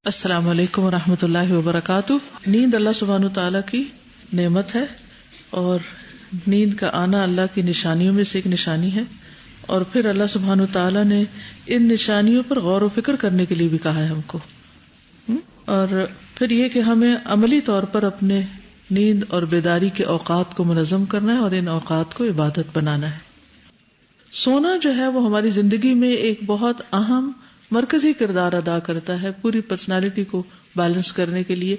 السلام علیکم ورحمۃ اللہ وبرکاتہ۔ نیند اللہ سبحانہ تعالیٰ کی نعمت ہے اور نیند کا آنا اللہ کی نشانیوں میں سے ایک نشانی ہے، اور پھر اللہ سبحانہ تعالیٰ نے ان نشانیوں پر غور و فکر کرنے کے لیے بھی کہا ہے ہم کو، اور پھر یہ کہ ہمیں عملی طور پر اپنے نیند اور بیداری کے اوقات کو منظم کرنا ہے اور ان اوقات کو عبادت بنانا ہے۔ سونا جو ہے وہ ہماری زندگی میں ایک بہت اہم مرکزی کردار ادا کرتا ہے پوری پرسنالٹی کو بیلنس کرنے کے لیے۔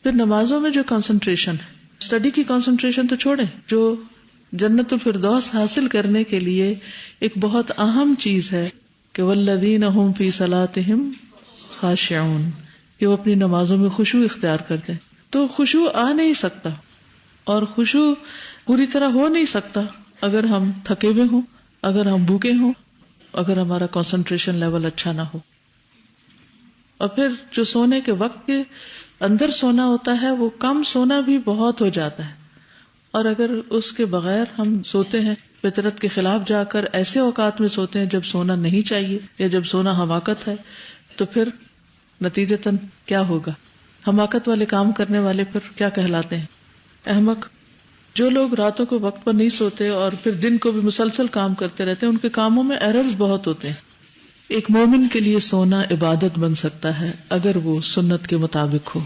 پھر نمازوں میں جو کنسنٹریشن ہے، اسٹڈی کی کنسنٹریشن تو چھوڑیں، جو جنت الفردوس حاصل کرنے کے لیے ایک بہت اہم چیز ہے کہ والذین هم فی صلاتہم خاشعون، کہ وہ اپنی نمازوں میں خشوع اختیار کرتے ہیں۔ تو خشوع آ نہیں سکتا اور خشوع پوری طرح ہو نہیں سکتا اگر ہم تھکے ہوئے ہوں، اگر ہم بھوکے ہوں، اگر ہمارا کنسنٹریشن لیول اچھا نہ ہو۔ اور پھر جو سونے کے وقت کے اندر سونا ہوتا ہے وہ کم سونا بھی بہت ہو جاتا ہے، اور اگر اس کے بغیر ہم سوتے ہیں فطرت کے خلاف جا کر ایسے اوقات میں سوتے ہیں جب سونا نہیں چاہیے یا جب سونا حماقت ہے، تو پھر نتیجتاً کیا ہوگا؟ حماقت والے کام کرنے والے پھر کیا کہلاتے ہیں؟ احمق۔ جو لوگ راتوں کو وقت پر نہیں سوتے اور پھر دن کو بھی مسلسل کام کرتے رہتے ہیں، ان کے کاموں میں ایررز بہت ہوتے ہیں۔ ایک مومن کے لیے سونا عبادت بن سکتا ہے اگر وہ سنت کے مطابق ہو۔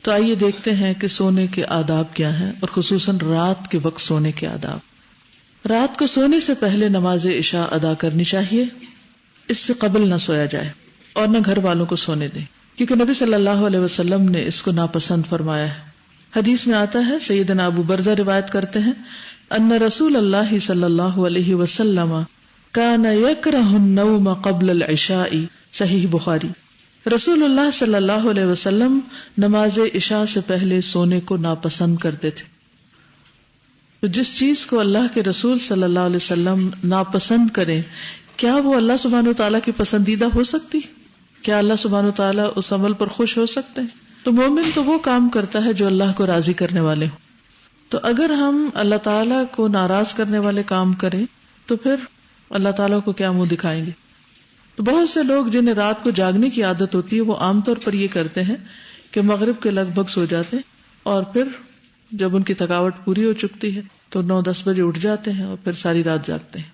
تو آئیے دیکھتے ہیں کہ سونے کے آداب کیا ہیں، اور خصوصاً رات کے وقت سونے کے آداب۔ رات کو سونے سے پہلے نماز عشاء ادا کرنی چاہیے، اس سے قبل نہ سویا جائے اور نہ گھر والوں کو سونے دیں، کیونکہ نبی صلی اللہ علیہ وسلم نے اس کو ناپسند فرمایا ہے۔ حدیث میں آتا ہے، سیدنا ابو برزہ روایت کرتے ہیں، ان رسول اللہ صلی اللہ علیہ وسلم کان یکرہ النوم قبل العشاء، صحیح بخاری۔ رسول اللہ صلی اللہ علیہ وسلم نماز عشاء سے پہلے سونے کو ناپسند کرتے تھے۔ تو جس چیز کو اللہ کے رسول صلی اللہ علیہ وسلم ناپسند کریں، کیا وہ اللہ سبحانہ وتعالیٰ کی پسندیدہ ہو سکتی؟ کیا اللہ سبحانہ وتعالیٰ اس عمل پر خوش ہو سکتے ہیں؟ تو مومن تو وہ کام کرتا ہے جو اللہ کو راضی کرنے والے ہوں۔ تو اگر ہم اللہ تعالیٰ کو ناراض کرنے والے کام کریں تو پھر اللہ تعالیٰ کو کیا منہ دکھائیں گے؟ تو بہت سے لوگ جنہیں رات کو جاگنے کی عادت ہوتی ہے وہ عام طور پر یہ کرتے ہیں کہ مغرب کے لگ بھگ سو جاتے ہیں، اور پھر جب ان کی تھکاوٹ پوری ہو چکتی ہے تو 9-10 بجے اٹھ جاتے ہیں اور پھر ساری رات جاگتے ہیں۔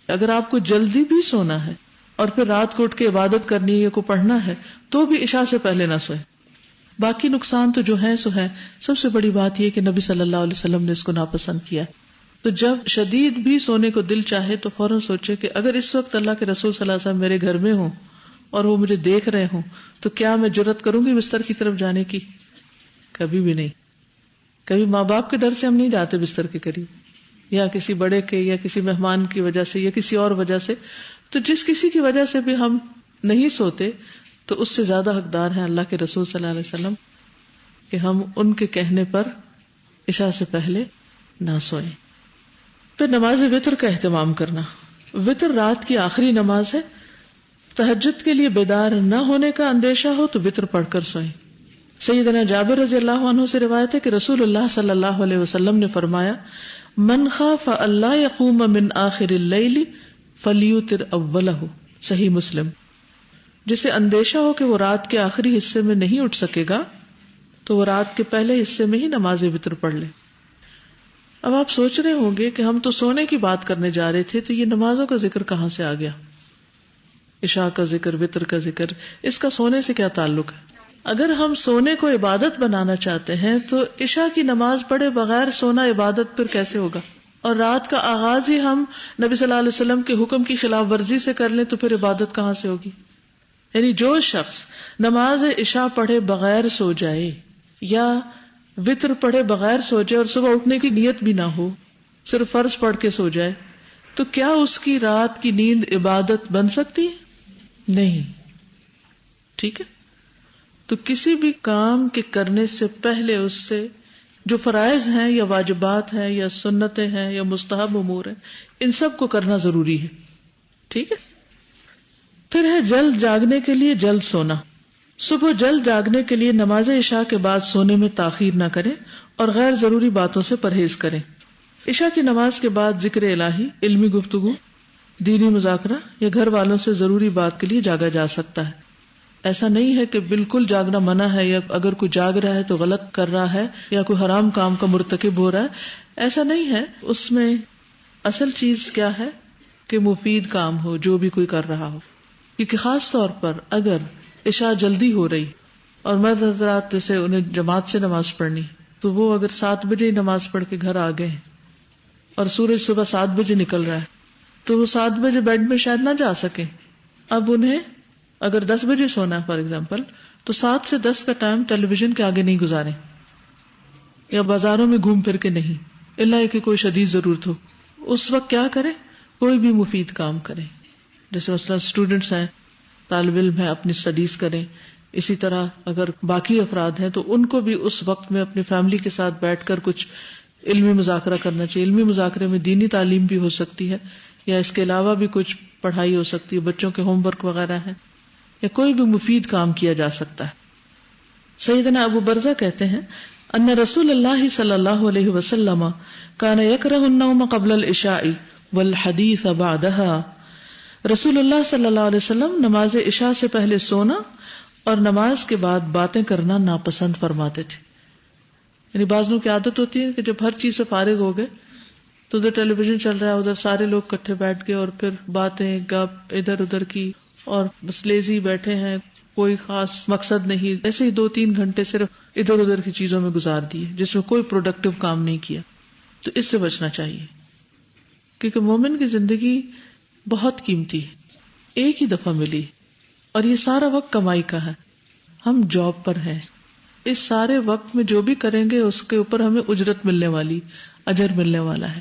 اگر آپ کو جلدی بھی سونا ہے اور پھر رات کو اٹھ کے عبادت کرنی ہے یا کو پڑھنا ہے تو بھی عشاء سے پہلے نہ سوئے۔ باقی نقصان تو جو ہے سو ہے۔ سب سے بڑی بات یہ کہ نبی صلی اللہ علیہ وسلم نے اس کو ناپسند کیا۔ تو جب شدید بھی سونے کو دل چاہے تو فوراً سوچے کہ اگر اس وقت اللہ کے رسول صلی اللہ علیہ وسلم میرے گھر میں ہوں اور وہ مجھے دیکھ رہے ہوں تو کیا میں جرأت کروں گی بستر کی طرف جانے کی؟ کبھی بھی نہیں۔ کبھی ماں باپ کے ڈر سے ہم نہیں جاتے بستر کے قریب، یا کسی بڑے کے یا کسی مہمان کی وجہ سے یا کسی اور وجہ سے۔ تو جس کسی کی وجہ سے بھی ہم نہیں سوتے تو اس سے زیادہ حقدار ہیں اللہ کے رسول صلی اللہ علیہ وسلم کہ ہم ان کے کہنے پر عشاء سے پہلے نہ سوئیں۔ پھر نماز وتر کا اہتمام کرنا۔ وتر رات کی آخری نماز ہے۔ تہجد کے لیے بیدار نہ ہونے کا اندیشہ ہو تو وتر پڑھ کر سوئیں۔ سیدنا جابر رضی اللہ عنہ سے روایت ہے کہ رسول اللہ صلی اللہ علیہ وسلم نے فرمایا، من خاف اللہ یقوم من آخر اللیل فلیوتر اولہ، صحیح مسلم۔ جسے اندیشہ ہو کہ وہ رات کے آخری حصے میں نہیں اٹھ سکے گا تو وہ رات کے پہلے حصے میں ہی نماز وتر پڑھ لے۔ اب آپ سوچ رہے ہوں گے کہ ہم تو سونے کی بات کرنے جا رہے تھے، تو یہ نمازوں کا ذکر کہاں سے آ گیا؟ عشاء کا ذکر، وتر کا ذکر، اس کا سونے سے کیا تعلق ہے؟ اگر ہم سونے کو عبادت بنانا چاہتے ہیں تو عشاء کی نماز پڑھے بغیر سونا عبادت پھر کیسے ہوگا؟ اور رات کا آغاز ہی ہم نبی صلی اللہ علیہ وسلم کے حکم کی خلاف ورزی سے کر لیں تو پھر عبادت کہاں سے ہوگی؟ یعنی جو شخص نماز عشاء پڑھے بغیر سو جائے یا وتر پڑھے بغیر سو جائے اور صبح اٹھنے کی نیت بھی نہ ہو، صرف فرض پڑھ کے سو جائے، تو کیا اس کی رات کی نیند عبادت بن سکتی ہے؟ نہیں۔ ٹھیک ہے؟ تو کسی بھی کام کے کرنے سے پہلے اس سے جو فرائض ہیں یا واجبات ہیں یا سنتیں ہیں یا مستحب امور ہیں، ان سب کو کرنا ضروری ہے۔ ٹھیک ہے؟ پھر ہے جلد جاگنے کے لیے جلد سونا۔ صبح جلد جاگنے کے لیے نماز عشاء کے بعد سونے میں تاخیر نہ کریں اور غیر ضروری باتوں سے پرہیز کریں۔ عشاء کی نماز کے بعد ذکر الہی، علمی گفتگو، دینی مذاکرہ یا گھر والوں سے ضروری بات کے لیے جاگا جا سکتا ہے۔ ایسا نہیں ہے کہ بالکل جاگنا منع ہے، یا اگر کوئی جاگ رہا ہے تو غلط کر رہا ہے یا کوئی حرام کام کا مرتکب ہو رہا ہے، ایسا نہیں ہے. اس میں اصل چیز کیا ہے کہ مفید کام ہو جو بھی کوئی کر رہا ہو. کیونکہ خاص طور پر اگر عشاء جلدی ہو رہی اور مرد حضرات جیسے انہیں جماعت سے نماز پڑھنی، تو وہ اگر 7 بجے نماز پڑھ کے گھر آ گئے ہیں اور سورج صبح 7 بجے نکل رہا ہے، تو وہ 7 بجے بیڈ میں شاید نہ جا سکیں. اب انہیں اگر 10 بجے سونا ہے فار ایگزامپل، تو 7 سے 10 کا ٹائم ٹیلی ویژن کے آگے نہیں گزارے یا بازاروں میں گھوم پھر کے نہیں، الا کہ کوئی شدید ضرورت ہو. اس وقت کیا کریں؟ کوئی بھی مفید کام کریں. جیسے مثلا اسٹوڈنٹس ہیں، طالب علم ہیں، اپنی اسٹڈیز کریں. اسی طرح اگر باقی افراد ہیں تو ان کو بھی اس وقت میں اپنی فیملی کے ساتھ بیٹھ کر کچھ علمی مذاکرہ کرنا چاہیے. علمی مذاکرے میں دینی تعلیم بھی ہو سکتی ہے، یا اس کے علاوہ بھی کچھ پڑھائی ہو سکتی ہے، بچوں کے ہوم ورک وغیرہ ہیں، یا کوئی بھی مفید کام کیا جا سکتا ہے. سیدنا ابو برزہ کہتے ہیں ان رسول اللہ صلی اللہ علیہ وسلم کان یکرہ النوم قبل العشاء والحدیث بعدها. رسول اللہ صلی اللہ علیہ وسلم نماز عشاء سے پہلے سونا اور نماز کے بعد باتیں کرنا ناپسند فرماتے تھے. یعنی بعض لوگوں کی عادت ہوتی ہے کہ جب ہر چیز سے فارغ ہو گئے تو ادھر ٹیلی ویژن چل رہا ہے، ادھر سارے لوگ کٹھے بیٹھ گئے اور پھر باتیں گپ ادھر ادھر کی اور بس لیزی بیٹھے ہیں، کوئی خاص مقصد نہیں، ایسے ہی 2-3 گھنٹے صرف ادھر ادھر کی چیزوں میں گزار دیے جس میں کوئی پروڈکٹیو کام نہیں کیا. تو اس سے بچنا چاہیے، کیونکہ مومن کی زندگی بہت قیمتی ہے، ایک ہی دفعہ ملی اور یہ سارا وقت کمائی کا ہے. ہم جاب پر ہیں، اس سارے وقت میں جو بھی کریں گے اس کے اوپر ہمیں اجرت ملنے والی، اجر ملنے والا ہے.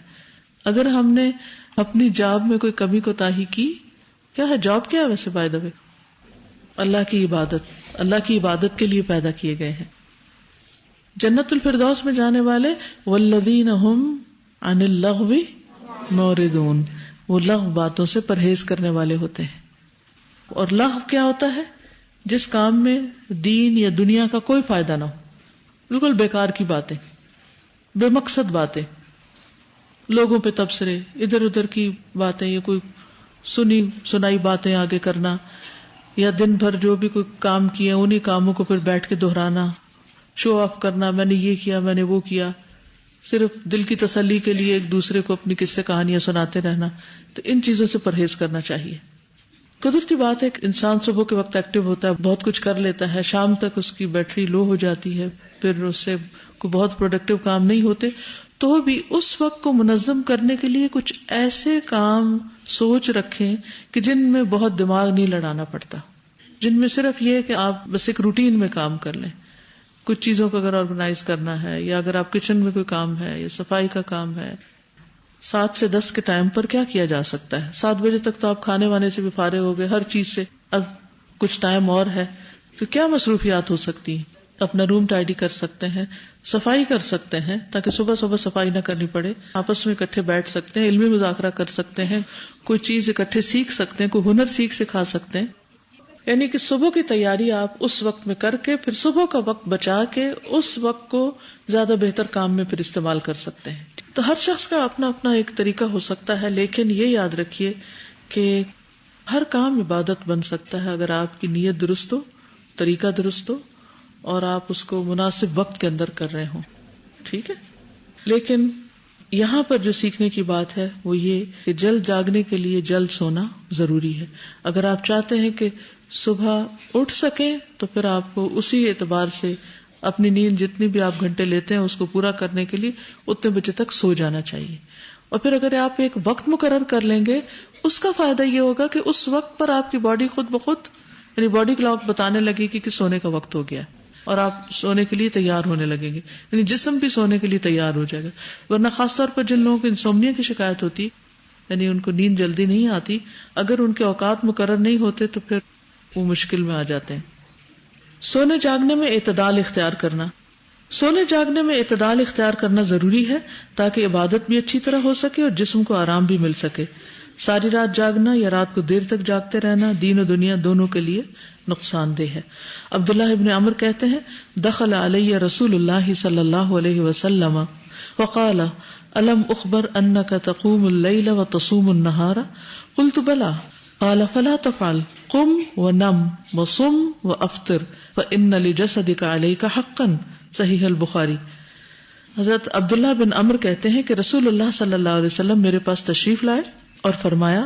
اگر ہم نے اپنی جاب میں کوئی کمی کوتاہی کی، کیا ہے جاب، کیا ہے ویسے بائی دا وے؟ اللہ کی عبادت، اللہ کی عبادت کے لیے پیدا کیے گئے ہیں. جنت الفردوس میں جانے والے والذین هم عن اللغو معرضون، وہ لغو باتوں سے پرہیز کرنے والے ہوتے ہیں. اور لغو کیا ہوتا ہے؟ جس کام میں دین یا دنیا کا کوئی فائدہ نہ ہو، بالکل بیکار کی باتیں، بے مقصد باتیں، لوگوں پہ تبصرے، ادھر ادھر کی باتیں، یا کوئی سنی سنائی باتیں آگے کرنا، یا دن بھر جو بھی کوئی کام کیا انہی کاموں کو پھر بیٹھ کے دہرانا، شو آف کرنا، میں نے یہ کیا، میں نے وہ کیا، صرف دل کی تسلی کے لیے ایک دوسرے کو اپنی قصے کہانیاں سناتے رہنا. تو ان چیزوں سے پرہیز کرنا چاہیے. قدرتی بات ہے کہ انسان صبح کے وقت ایکٹیو ہوتا ہے، بہت کچھ کر لیتا ہے، شام تک اس کی بیٹری لو ہو جاتی ہے، پھر اس سے کوئی بہت پروڈکٹیو کام نہیں ہوتے. تو بھی اس وقت کو منظم کرنے کے لیے کچھ ایسے کام سوچ رکھیں کہ جن میں بہت دماغ نہیں لڑانا پڑتا، جن میں صرف یہ کہ آپ بس ایک روٹین میں کام کر لیں. کچھ چیزوں کو اگر آرگنائز کرنا ہے، یا اگر آپ کچن میں کوئی کام ہے یا صفائی کا کام ہے، 7 سے 10 کے ٹائم پر کیا کیا جا سکتا ہے؟ 7 بجے تک تو آپ کھانے وانے سے بھی فارغ ہو گئے، ہر چیز سے. اب کچھ ٹائم اور ہے تو کیا مصروفیات ہو سکتی ہیں؟ اپنا روم ٹائڈی کر سکتے ہیں، صفائی کر سکتے ہیں تاکہ صبح صبح صفائی نہ کرنی پڑے، آپس میں اکٹھے بیٹھ سکتے ہیں، علمی مذاکرہ کر سکتے ہیں، کوئی چیز اکٹھے سیکھ سکتے ہیں، کوئی ہنر سیکھ سکھا سکتے ہیں. یعنی کہ صبح کی تیاری آپ اس وقت میں کر کے پھر صبح کا وقت بچا کے اس وقت کو زیادہ بہتر کام میں پھر استعمال کر سکتے ہیں. تو ہر شخص کا اپنا اپنا ایک طریقہ ہو سکتا ہے، لیکن یہ یاد رکھیے کہ ہر کام عبادت بن سکتا ہے اگر آپ کی نیت درست ہو، طریقہ درست ہو، اور آپ اس کو مناسب وقت کے اندر کر رہے ہوں. ٹھیک ہے. لیکن یہاں پر جو سیکھنے کی بات ہے وہ یہ کہ جلد جاگنے کے لیے جلد سونا ضروری ہے. اگر آپ چاہتے ہیں کہ صبح اٹھ سکیں تو پھر آپ کو اسی اعتبار سے اپنی نیند جتنی بھی آپ گھنٹے لیتے ہیں اس کو پورا کرنے کے لیے اتنے بجے تک سو جانا چاہیے. اور پھر اگر آپ ایک وقت مقرر کر لیں گے، اس کا فائدہ یہ ہوگا کہ اس وقت پر آپ کی باڈی خود بخود، یعنی باڈی کلاک بتانے لگے گی کہ سونے کا وقت ہو گیا، اور آپ سونے کے لیے تیار ہونے لگیں گے، یعنی جسم بھی سونے کے لیے تیار ہو جائے گا. ورنہ خاص طور پر جن لوگوں کو انسومنیا کی شکایت ہوتی، یعنی ان کو نیند جلدی نہیں آتی، اگر ان کے اوقات مقرر نہیں ہوتے تو پھر وہ مشکل میں آ جاتے ہیں. سونے جاگنے میں اعتدال اختیار کرنا. سونے جاگنے میں اعتدال اختیار کرنا ضروری ہے تاکہ عبادت بھی اچھی طرح ہو سکے اور جسم کو آرام بھی مل سکے. ساری رات جاگنا یا رات کو دیر تک جاگتے رہنا دین و دنیا دونوں کے لیے نقصان دہ ہے. عبداللہ ابن عمر کہتے ہیں دخل علی رسول اللہ صلی اللہ علیہ وسلم وقال الم اخبر انک تقوم اللیل وتصوم النہار قلت بلا قال فلا تفعل قم ونم وصم وافطر فإن لجسدك عليك حقا. صحیح البخاری. حضرت عبداللہ بن عمرو کہتے ہیں کہ رسول اللہ صلی اللہ علیہ وسلم میرے پاس تشریف لائے اور فرمایا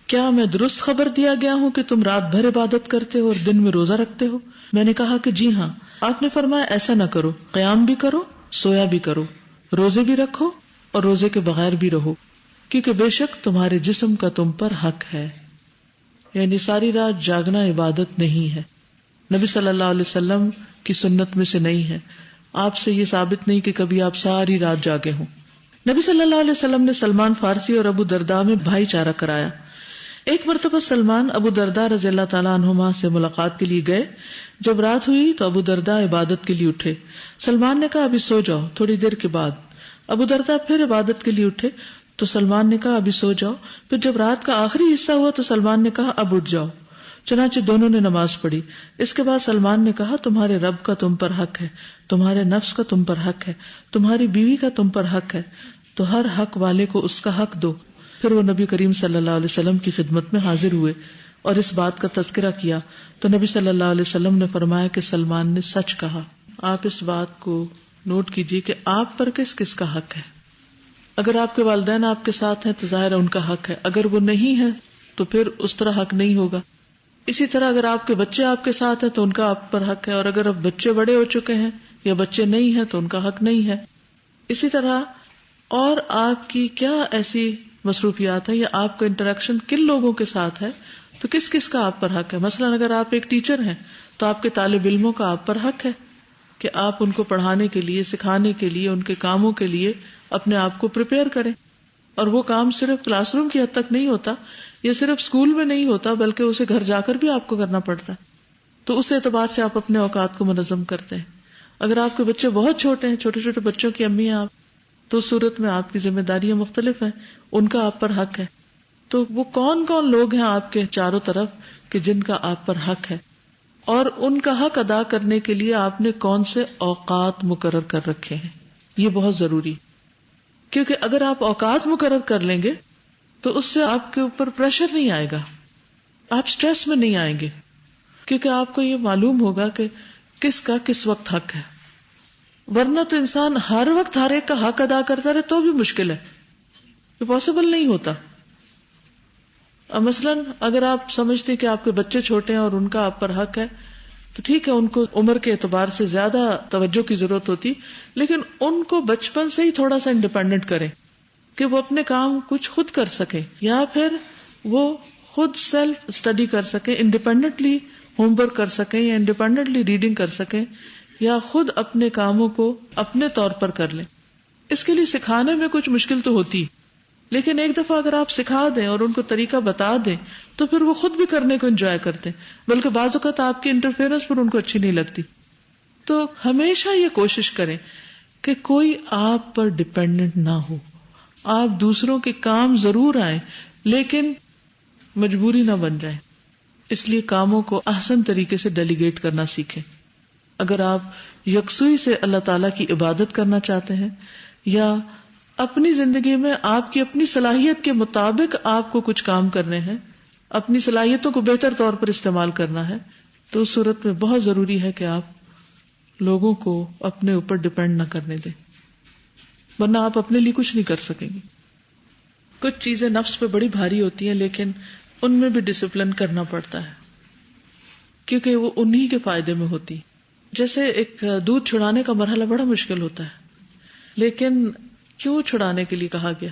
کیا میں درست خبر دیا گیا ہوں کہ تم رات بھر عبادت کرتے ہو اور دن میں روزہ رکھتے ہو؟ میں نے کہا کہ جی ہاں. آپ نے فرمایا ایسا نہ کرو، قیام بھی کرو، سویا بھی کرو، روزے بھی رکھو اور روزے کے بغیر بھی رہو، کیونکہ بے شک تمہارے جسم کا تم پر حق ہے. یعنی ساری رات جاگنا عبادت نہیں ہے، نبی صلی اللہ علیہ وسلم کی سنت میں سے نہیں ہے. آپ سے یہ ثابت نہیں کہ کبھی آپ ساری رات جاگے ہوں. نبی صلی اللہ علیہ وسلم نے سلمان فارسی اور ابو درداء میں بھائی چارہ کرایا. ایک مرتبہ سلمان ابو درداء رضی اللہ تعالیٰ عنہما سے ملاقات کے لیے گئے. جب رات ہوئی تو ابو درداء عبادت کے لیے اٹھے. سلمان نے کہا ابھی سو جاؤ. تھوڑی دیر کے بعد ابو درداء پھر عبادت کے لیے اٹھے تو سلمان نے کہا ابھی سو جاؤ. پھر جب رات کا آخری حصہ ہوا تو سلمان نے کہا اب اٹھ جاؤ. چنانچہ دونوں نے نماز پڑھی. اس کے بعد سلمان نے کہا تمہارے رب کا تم پر حق ہے، تمہارے نفس کا تم پر حق ہے، تمہاری بیوی کا تم پر حق ہے، تو ہر حق والے کو اس کا حق دو. پھر وہ نبی کریم صلی اللہ علیہ وسلم کی خدمت میں حاضر ہوئے اور اس بات کا تذکرہ کیا تو نبی صلی اللہ علیہ وسلم نے فرمایا کہ سلمان نے سچ کہا. آپ اس بات کو نوٹ کیجئے کہ آپ پر کس کس کا حق ہے. اگر آپ کے والدین آپ کے ساتھ ہیں تو ظاہر ہے ان کا حق ہے، اگر وہ نہیں ہے تو پھر اس طرح حق نہیں ہوگا. اسی طرح اگر آپ کے بچے آپ کے ساتھ ہیں تو ان کا آپ پر حق ہے، اور اگر اب بچے بڑے ہو چکے ہیں یا بچے نہیں ہیں تو ان کا حق نہیں ہے. اسی طرح اور آپ کی کیا ایسی مصروفیات ہیں یا آپ کا انٹریکشن کن لوگوں کے ساتھ ہے تو کس کس کا آپ پر حق ہے. مثلا اگر آپ ایک ٹیچر ہیں تو آپ کے طالب علموں کا آپ پر حق ہے کہ آپ ان کو پڑھانے کے لیے، سکھانے کے لیے، ان کے کاموں کے لیے اپنے آپ کو پریپیئر کریں. اور وہ کام صرف کلاس روم کی حد تک نہیں ہوتا، یہ صرف اسکول میں نہیں ہوتا، بلکہ اسے گھر جا کر بھی آپ کو کرنا پڑتا ہے. تو اس اعتبار سے آپ اپنے اوقات کو منظم کرتے ہیں. اگر آپ کے بچے بہت چھوٹے ہیں، چھوٹے چھوٹے بچوں کی امی ہیں آپ، تو اس صورت میں آپ کی ذمہ داریاں مختلف ہیں، ان کا آپ پر حق ہے. تو وہ کون کون لوگ ہیں آپ کے چاروں طرف کہ جن کا آپ پر حق ہے، اور ان کا حق ادا کرنے کے لیے آپ نے کون سے اوقات مقرر کر رکھے ہیں. یہ بہت ضروری، کیونکہ اگر آپ اوقات مقرر کر لیں گے تو اس سے آپ کے اوپر پریشر نہیں آئے گا، آپ سٹریس میں نہیں آئیں گے، کیونکہ آپ کو یہ معلوم ہوگا کہ کس کا کس وقت حق ہے. ورنہ تو انسان ہر وقت ہر ایک کا حق ادا کرتا رہے تو بھی مشکل ہے، یہ پاسبل نہیں ہوتا. اب مثلاً اگر آپ سمجھتے ہیں کہ آپ کے بچے چھوٹے ہیں اور ان کا آپ پر حق ہے تو ٹھیک ہے، ان کو عمر کے اعتبار سے زیادہ توجہ کی ضرورت ہوتی، لیکن ان کو بچپن سے ہی تھوڑا سا انڈیپینڈنٹ کریں کہ وہ اپنے کام کچھ خود کر سکیں، یا پھر وہ خود سیلف اسٹڈی کر سکیں، انڈیپینڈنٹلی ہوم ورک کر سکیں یا انڈیپینڈنٹلی ریڈنگ کر سکیں، یا خود اپنے کاموں کو اپنے طور پر کر لیں. اس کے لیے سکھانے میں کچھ مشکل تو ہوتی، لیکن ایک دفعہ اگر آپ سکھا دیں اور ان کو طریقہ بتا دیں تو پھر وہ خود بھی کرنے کو انجوائے کرتے ہیں، بلکہ بعض اوقات آپ کی انٹرفیئرنس پر ان کو اچھی نہیں لگتی. تو ہمیشہ یہ کوشش کریں کہ کوئی آپ پر ڈپینڈنٹ نہ ہو. آپ دوسروں کے کام ضرور آئیں لیکن مجبوری نہ بن جائیں. اس لیے کاموں کو احسن طریقے سے ڈیلیگیٹ کرنا سیکھیں. اگر آپ یکسوئی سے اللہ تعالیٰ کی عبادت کرنا چاہتے ہیں یا اپنی زندگی میں آپ کی اپنی صلاحیت کے مطابق آپ کو کچھ کام کرنے ہیں، اپنی صلاحیتوں کو بہتر طور پر استعمال کرنا ہے، تو اس صورت میں بہت ضروری ہے کہ آپ لوگوں کو اپنے اوپر ڈپینڈ نہ کرنے دیں، ورنہ آپ اپنے لیے کچھ نہیں کر سکیں گے. کچھ چیزیں نفس پہ بڑی بھاری ہوتی ہیں لیکن ان میں بھی ڈسپلن کرنا پڑتا ہے کیونکہ وہ انہی کے فائدے میں ہوتی. جیسے ایک دودھ چھڑانے کا مرحلہ بڑا مشکل ہوتا ہے، لیکن کیوں چھڑانے کے لیے کہا گیا؟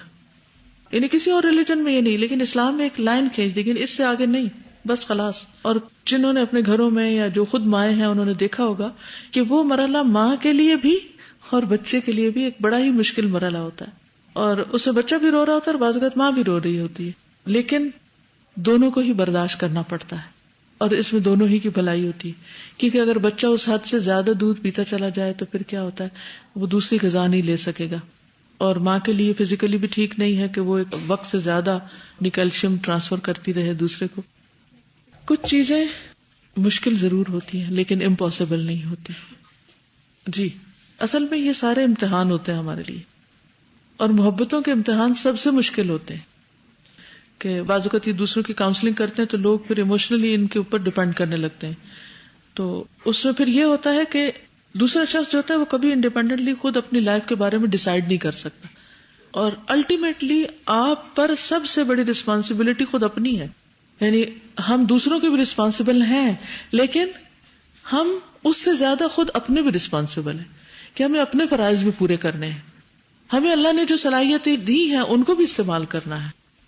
یعنی کسی اور ریلیجن میں یہ نہیں، لیکن اسلام میں ایک لائن کھینچ دی کہ اس سے آگے نہیں، بس خلاص. اور جنہوں نے اپنے گھروں میں یا جو خود مائیں ہیں انہوں نے دیکھا ہوگا کہ وہ مرحلہ ماں کے لیے بھی اور بچے کے لیے بھی ایک بڑا ہی مشکل مرحلہ ہوتا ہے، اور اس میں بچہ بھی رو رہا ہوتا ہے اور بعض اوقات ماں بھی رو رہی ہوتی ہے، لیکن دونوں کو ہی برداشت کرنا پڑتا ہے اور اس میں دونوں ہی کی بھلائی ہوتی ہے. کیونکہ اگر بچہ اس حد سے زیادہ دودھ پیتا چلا جائے تو پھر کیا ہوتا ہے، وہ دوسری غذا نہیں لے سکے گا، اور ماں کے لیے فزیکلی بھی ٹھیک نہیں ہے کہ وہ ایک وقت سے زیادہ کیلشیم ٹرانسفر کرتی رہے دوسرے کو. کچھ چیزیں مشکل ضرور ہوتی ہیں لیکن امپاسبل نہیں ہوتی. جی اصل میں یہ سارے امتحان ہوتے ہیں ہمارے لیے، اور محبتوں کے امتحان سب سے مشکل ہوتے ہیں، کہ بعض اوقات یہ دوسروں کی کاؤنسلنگ کرتے ہیں تو لوگ پھر ایموشنلی ان کے اوپر ڈیپینڈ کرنے لگتے ہیں. تو اس میں پھر یہ ہوتا ہے کہ دوسرا شخص جو ہوتا ہے وہ کبھی انڈیپینڈنٹلی خود اپنی لائف کے بارے میں ڈیسائیڈ نہیں کر سکتا, اور الٹیمیٹلی آپ پر سب سے بڑی رسپانسبلٹی خود اپنی ہے. یعنی ہم دوسروں کے بھی رسپانسبل ہیں, لیکن ہم اس سے زیادہ خود اپنے بھی رسپانسبل ہیں کہ ہمیں اپنے فرائض بھی پورے کرنے ہیں. ہمیں اللہ نے جو صلاحیتیں دی ہیں ان کو بھی استعمال کرنا ہے.